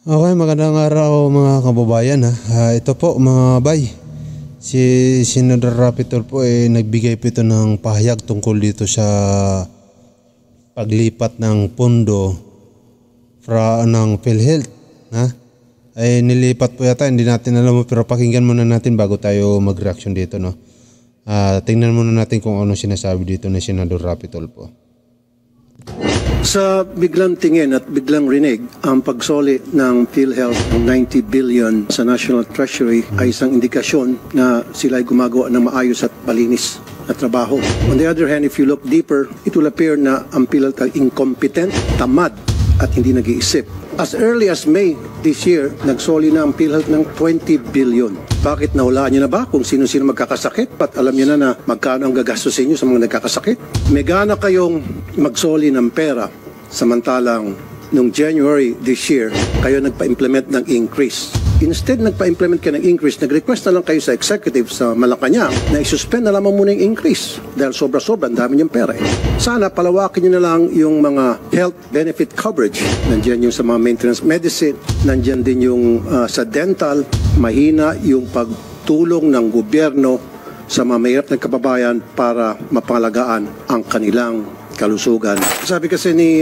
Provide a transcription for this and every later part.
Okay, magandang araw mga kababayan ha. Ito po mga bay. Si Senador Rapi Tulfo nagbigay po ito ng pahayag tungkol dito sa paglipat ng pondo ng PhilHealth. Nilipat po yata, hindi natin alam, pero pakinggan muna natin bago tayo mag-reaction dito. No? Tingnan muna natin kung ano sinasabi dito ni Senador Rapi Tulfo. Sa biglang tingin at biglang rinig, ang pagsoli ng PhilHealth ng 90 billion sa National Treasury ay isang indikasyon na sila ay gumagawa ng maayos at malinis na trabaho. On the other hand, if you look deeper, it will appear na ang PhilHealth ay incompetent, tamad at hindi nag-iisip. As early as May this year, nagsoli na ang PhilHealth ng 20 billion. Bakit nahulaan niyo na ba kung sino-sino magkakasakit? At alam niyo na magkano ang gagastusin niyo sa mga nagkakasakit? May gana kayong magsoli ng pera, samantalang noong January this year, kayo nagpa-implement ng increase. Instead, nagpa-implement kayo ng increase, nag-request na lang kayo sa executive sa Malacanang na isuspend na lamang muna yung increase dahil sobra-sobra, ang dami niyang pera. Sana palawakin niyo na lang yung mga health benefit coverage. Nandiyan yung sa mga maintenance medicine, nandiyan din yung sa dental, mahina yung pagtulong ng gobyerno sa mga mahirap na kababayan para mapangalagaan ang kanilang kalusugan. Sabi kasi ni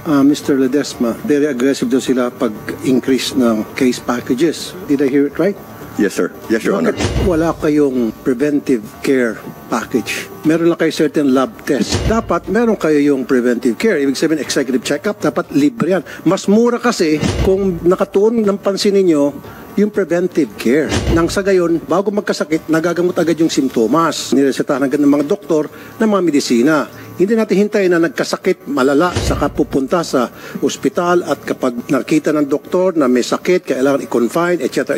Mr. Ledesma, very aggressive daw sila pag-increase ng case packages. Did I hear it right? Yes, sir. Yes, Your Honor. Wala kayong preventive care package. Meron lang kayo certain lab test. Dapat meron kayo yung preventive care. Ibig sabihin, executive check-up, dapat libre yan. Mas mura kasi kung nakatuon ng pansin ninyo yung preventive care. Nang sa gayon, bago magkasakit, nagagamot agad yung simptomas. Niresetahan agad ng mga doktor ng mga medisina. Hindi natin hintayin na nagkasakit malala saka pupunta sa ospital at kapag nakita ng doktor na may sakit, kailangan i-confine, etc.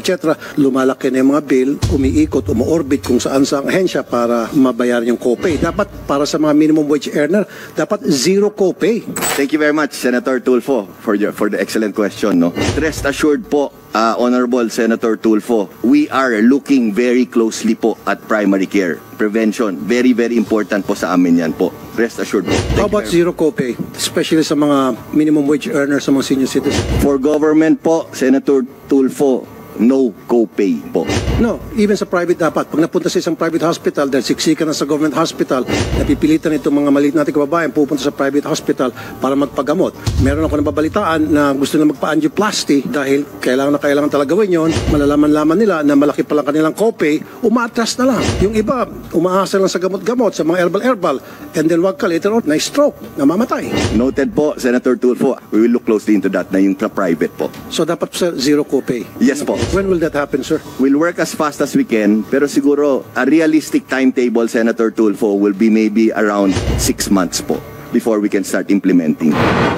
Lumalaki na yung mga bill, umiikot, umu-orbit kung saan sa ahensya para mabayaran yung copay. Dapat para sa mga minimum wage earner, dapat zero copay. Thank you very much, Senator Tulfo, for the excellent question. No? Rest assured po, Honorable Senator Tulfo, we are looking very closely po at primary care. Prevention, very, very important po sa amin yan po. Rest assured po. How about zero copay? Especially sa mga minimum wage earners, sa mga senior citizens? For government po, Senator Tulfo, no copay po. No, even sa private dapat. Pag napunta sa isang private hospital, dahil siksikan na sa government hospital, napipilitan itong mga maliit natin kababayan pupunta sa private hospital para magpagamot. Meron ako nababalitaan na gusto na magpa-angioplasty dahil kailangan talaga gawin yun. Malalaman-laman nila na malaki palang kanilang copay, umaatras na lang. Yung iba, umaasa lang sa gamot-gamot, sa mga herbal, and then wag ka later on, na-stroke, namamatay. Noted po, Senator Tulfo. We will look closely into that na yung private po. So dapat sa zero copay? Yes po. When will that happen, sir? We'll work as fast as we can, pero siguro a realistic timetable, Senator Tulfo, will be maybe around 6 months po before we can start implementing.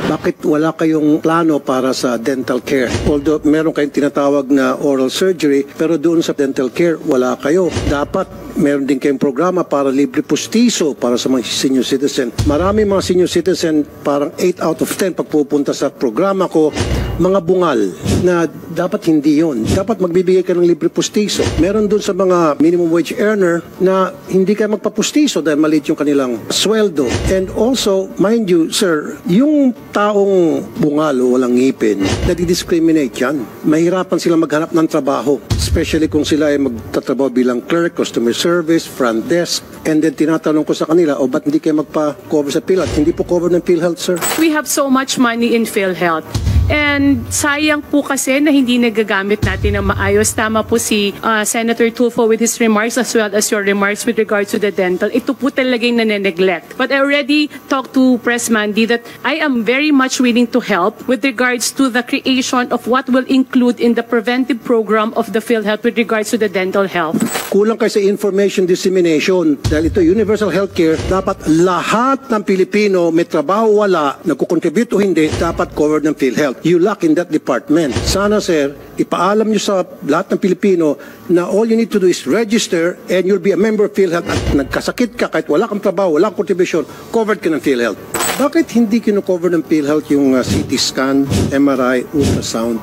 Bakit wala kayong plano para sa dental care? Although meron kayong tinatawag na oral surgery, pero doon sa dental care, wala kayo. Dapat meron din kayong programa para libre pustiso para sa mga senior citizen. Marami mga senior citizen, parang 8 out of 10 pagpupunta sa programa ko, mga bungal na dapat hindi yon. Dapat magbibigay ka ng libre pustiso. Meron doon sa mga minimum wage earner na hindi ka magpapustiso dahil maliit yung kanilang sweldo. And also, mind you, sir, yung taong bungal o walang ngipin, nadi-discriminate yan. Mahirapan silang maghanap ng trabaho. Especially kung sila ay magtatrabaho bilang clerk, customer service, front desk. And then tinatanong ko sa kanila, o ba't hindi kayo magpa-cover sa PhilHealth? Hindi po cover ng PhilHealth, sir. We have so much money in PhilHealth. And sayang po kasi na hindi nagagamit natin ng maayos. Tama po si Senator Tulfo with his remarks as well as your remarks with regards to the dental. Ito po talaga yung nane-neglect. But I already talked to Press Mandy that I am very much willing to help with regards to the creation of what will include in the preventive program of the PhilHealth with regards to the dental health. Kulang kayo sa information dissemination. Dahil ito universal healthcare, dapat lahat ng Pilipino may trabaho wala, nagkukontribute o hindi, dapat covered ng PhilHealth. You lack in that department. Sana, sir, ipaalam nyo sa lahat ng Pilipino na all you need to do is register and you'll be a member of PhilHealth at nagkasakit ka kahit wala kang trabaho, wala kang contribution, covered ka ng PhilHealth. Bakit hindi kino-cover ng PhilHealth yung CT scan, MRI, ultrasound?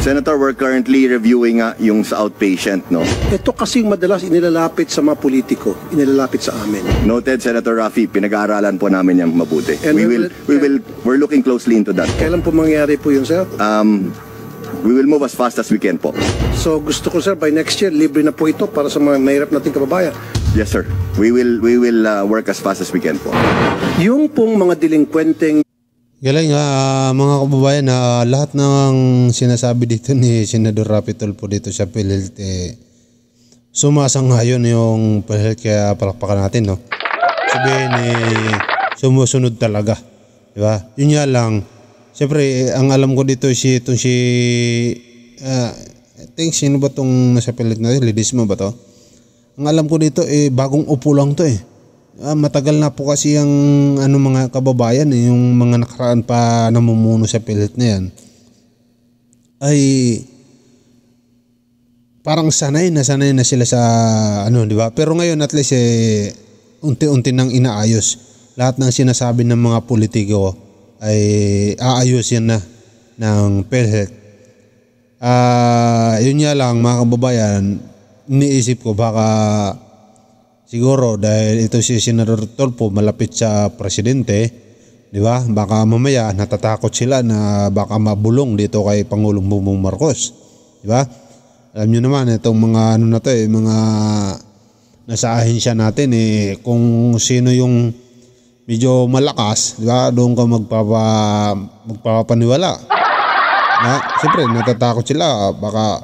Senator, we're currently reviewing yung sa outpatient, no? Ito kasing madalas inilalapit sa mga politiko, inilalapit sa amin. Noted, Senator Raffy, pinag-aaralan po namin yung mabuti. And We're looking closely into that. Kailan po mangyayari po yun, sir? We will move as fast as we can po. So gusto ko, sir, by next year, libre na po ito para sa mga mahirap nating kababayan. Yes, sir. We will work as fast as we can po. Yung pong mga delinkwenteng Galing mga kababayan, lahat ng sinasabi dito ni Senador Raffy Tulfo dito sa PhilHealth, sumasang-ayon yung PhilHealth, kaya palakpakan natin, no? Sabihin, sumusunod talaga. Diba? Yun nga lang, siyempre, ang alam ko dito I think sino ba itong nasa PhilHealth natin? Ledesma ba to? Ang alam ko dito, bagong upo lang to matagal na po kasi ang mga kababayan, yung mga nakaraan pa namumuno sa PhilHealth na yan, ay parang sanay na sila sa di ba? Pero ngayon at least unti-unti nang inaayos. Lahat ng sinasabi ng mga politiko ay aayusin na ng PhilHealth. Yun nga lang mga kababayan, iniisip ko baka siguro dahil ito si Senador Tulfo malapit sa presidente, di ba? Baka mamaya natatakot sila na baka mabulong dito kay Pangulong Bongbong Marcos, di ba? Alam niyo naman itong mga mga nasa ahensya natin kung sino yung medyo malakas, di ba? Doon ka magpapaniwala. Siyempre natatakot sila baka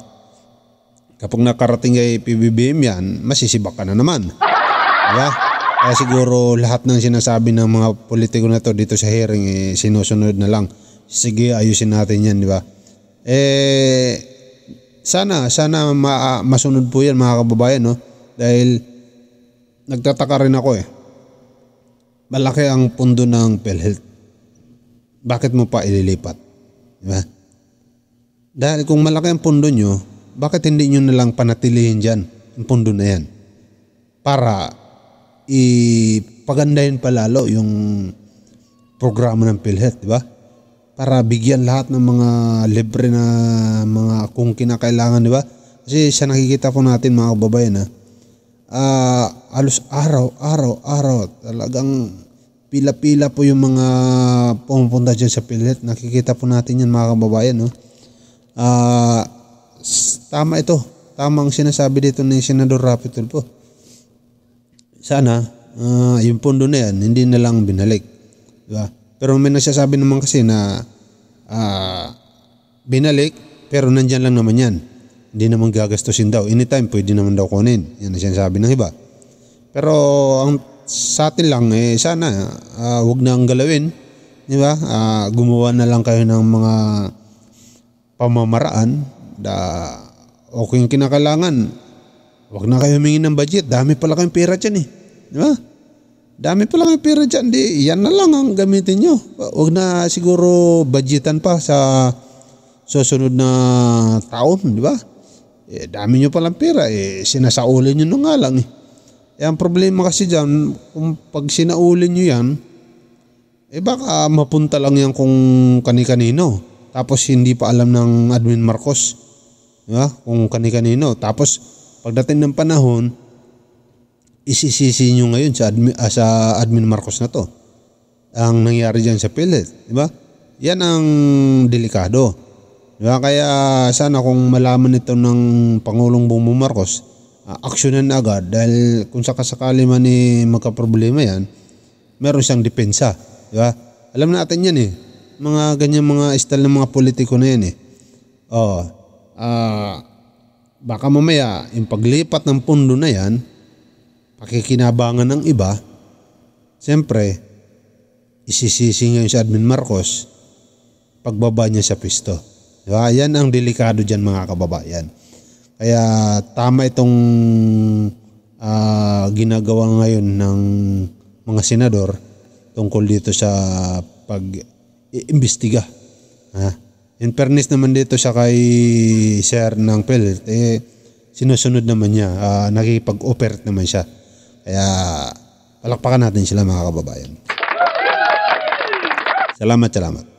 kapag nakarating kay PBBM yan, masisibak ka na naman. Diba? Kaya siguro lahat ng sinasabi ng mga politiko na to dito sa hearing sinusunod na lang. Sige, ayusin natin yan, di ba? Sana masunod po yan mga kababayan, no? Dahil nagtataka rin ako malaki ang pundo ng PhilHealth. Bakit mo pa ililipat? Di ba? Dahil kung malaki ang pundo nyo, bakit hindi nyo nalang panatilihin dyan ang pundo na yan? Para ipagandahin pa lalo yung programa ng PhilHealth, di ba? Para bigyan lahat ng mga libre na mga kung kinakailangan, di ba? Kasi sa nakikita po natin mga kababayan, halos araw talagang pila-pila po yung mga pumupunta dyan sa PhilHealth. Nakikita po natin yan mga kababayan, no? Tama ito. Tama ang sinasabi dito ni Senador Raffy Tulfo. Sana yung pondo na yan hindi na lang binalik, diba? Pero may nagsasabi naman kasi na binalik pero nandyan lang naman yan, hindi naman gagastusin daw, anytime pwede naman daw kunin, yan ang sinasabi ng iba. Pero ang sa atin lang sana wag na ang galawin, diba? Gumawa na lang kayo ng mga pamamaraan o kung kinakailangan, wag na kayo humingi ng budget. Dami pala kayong pera dyan Di ba? Dami pala kayong pera dyan. Yan na lang ang gamitin nyo. Wag na siguro budgetan pa sa susunod na taon. Di ba? Dami nyo palang pera. Sinasaulin nyo na nga lang ang problema kasi dyan, kung pag sinaulin nyo yan, baka mapunta lang yan kung kani-kanino. Tapos hindi pa alam ng Admin Marcos. Diba? Kung kani-kanino. Tapos pagdating ng panahon, isisisi nyo ngayon sa Admin Marcos na to. Ang nangyari dyan sa PhilHealth. Diba? Yan ang delikado. Diba? Kaya sana kung malaman ito ng Pangulong Bongbong Marcos, aksyonan na agad. Dahil kung sakasakali man magka-problema yan, meron siyang depensa. Diba? Alam natin yan mga ganyan mga style ng mga politiko na yan baka mamaya yung paglipat ng pundo na yan, pakikinabangan ng iba, siyempre isisisi ngayon sa Admin Marcos pagbaba niya sa pisto. Diba? Yan ang delikado dyan mga kababayan. Kaya tama itong ginagawa ngayon ng mga senador tungkol dito sa pag-iimbestiga. In fairness naman dito sa kay Sir ng PhilHealth, sinusunod naman niya, nakikipag-operate naman siya. Kaya palakpakan natin sila mga kababayan. Salamat.